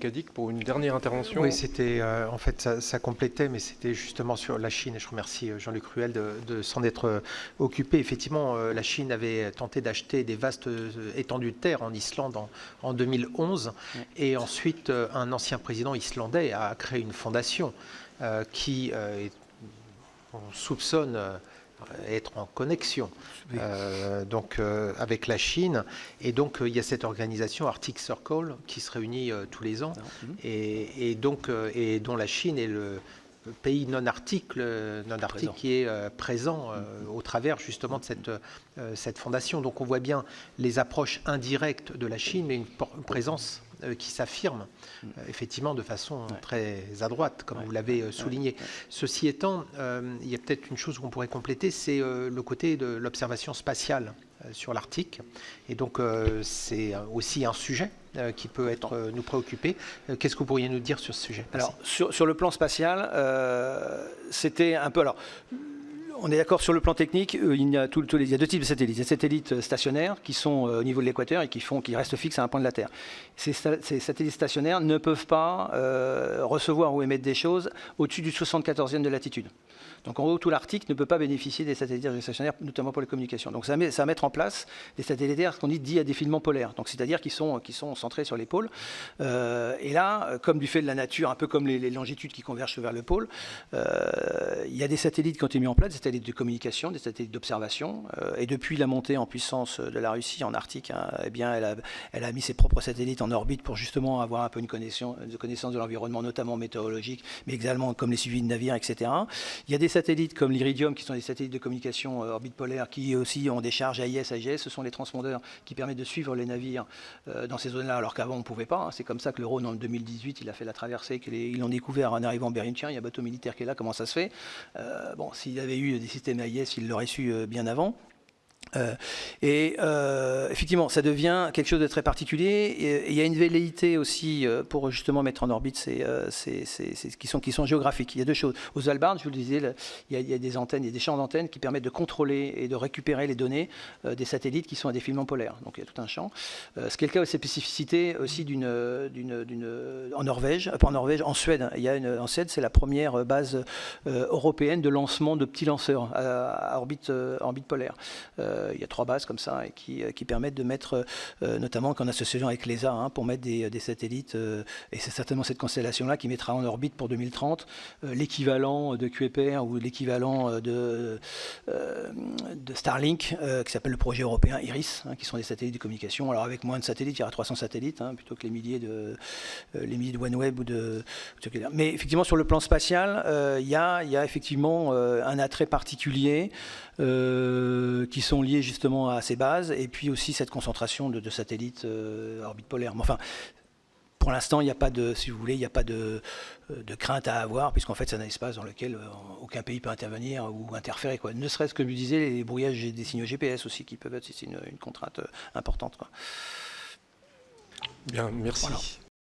Cadic pour une dernière intervention. Oui, c'était en fait ça complétait, mais c'était justement sur la Chine, et je remercie Jean-Luc Ruel de s'en être occupé. Effectivement, la Chine avait tenté d'acheter des vastes étendues de terre en Islande en 2011, et ensuite un ancien président islandais a créé une fondation qui, on soupçonne être en connexion avec la Chine, et donc il y a cette organisation Arctic Circle qui se réunit tous les ans et dont la Chine est le pays non-arctique qui est présent au travers justement de cette fondation. Donc on voit bien les approches indirectes de la Chine, mais une présence qui s'affirme effectivement de façon très à droite, comme vous l'avez souligné. Ceci étant, il y a peut-être une chose qu'on pourrait compléter, c'est le côté de l'observation spatiale sur l'Arctique. Et donc, c'est aussi un sujet qui peut nous préoccuper. Qu'est-ce que vous pourriez nous dire sur ce sujet? Alors, sur le plan spatial, c'était un peu... Alors, on est d'accord sur le plan technique, il y a deux types de satellites. Il y a des satellites stationnaires qui sont au niveau de l'équateur et qui restent fixes à un point de la Terre. Ces satellites stationnaires ne peuvent pas recevoir ou émettre des choses au-dessus du 74e de latitude. Donc en haut, tout l'Arctique ne peut pas bénéficier des satellites stationnaires, notamment pour les communications. Donc ça va mettre en place des satellites qu'on dit à défilement polaire. Donc c'est-à-dire qu'ils sont centrés sur les pôles. Et là, comme du fait de la nature, un peu comme les longitudes qui convergent vers le pôle, il y a des satellites qui ont été mis en place, des satellites de communication, des satellites d'observation. Et depuis la montée en puissance de la Russie en Arctique, eh bien, elle a mis ses propres satellites en orbite pour justement avoir un peu une connaissance de l'environnement, notamment météorologique, mais également comme les suivis de navires, etc. Il y a des satellites comme l'Iridium, qui sont des satellites de communication orbite polaire, qui aussi ont des charges AIS, AGS. Ce sont les transpondeurs qui permettent de suivre les navires dans ces zones-là, alors qu'avant on ne pouvait pas. C'est comme ça que le Rhône, en 2018, il a fait la traversée, qu'ils l'ont découvert en arrivant en Bering. Tiens, il y a un bateau militaire qui est là, comment ça se fait? Bon, s'il avait eu des systèmes AIS, il l'aurait su bien avant. Effectivement, ça devient quelque chose de très particulier. Et il y a une velléité aussi pour justement mettre en orbite qui sont géographiques. Il y a deux choses. Aux Svalbard, je vous le disais, il y a des antennes, il y a des champs d'antennes qui permettent de contrôler et de récupérer les données des satellites qui sont à défilement polaire. Donc il y a tout un champ. Ce qui est le cas de ces spécificités aussi en Norvège, pas en Norvège, en Suède. En Suède, c'est la première base européenne de lancement de petits lanceurs à orbite polaire. Il y a 3 bases comme ça et qui permettent de mettre, notamment qu'en association avec l'ESA, pour mettre des satellites, et c'est certainement cette constellation-là qui mettra en orbite pour 2030 l'équivalent de QEPR ou l'équivalent de Starlink, qui s'appelle le projet européen IRIS, qui sont des satellites de communication. Alors avec moins de satellites, il y aura 300 satellites, plutôt que les milliers de OneWeb ou de... Mais effectivement, sur le plan spatial, il y a effectivement un attrait particulier qui sont liés justement à ces bases, et puis aussi cette concentration de satellites orbite polaire. Mais enfin, pour l'instant, il n'y a pas de, si vous voulez, il n'y a pas de crainte à avoir, puisqu'en fait, c'est un espace dans lequel aucun pays peut intervenir ou interférer, quoi. Ne serait-ce que, je disais, les brouillages des signaux GPS aussi, qui peuvent être une contrainte importante, quoi. Bien, merci. Voilà.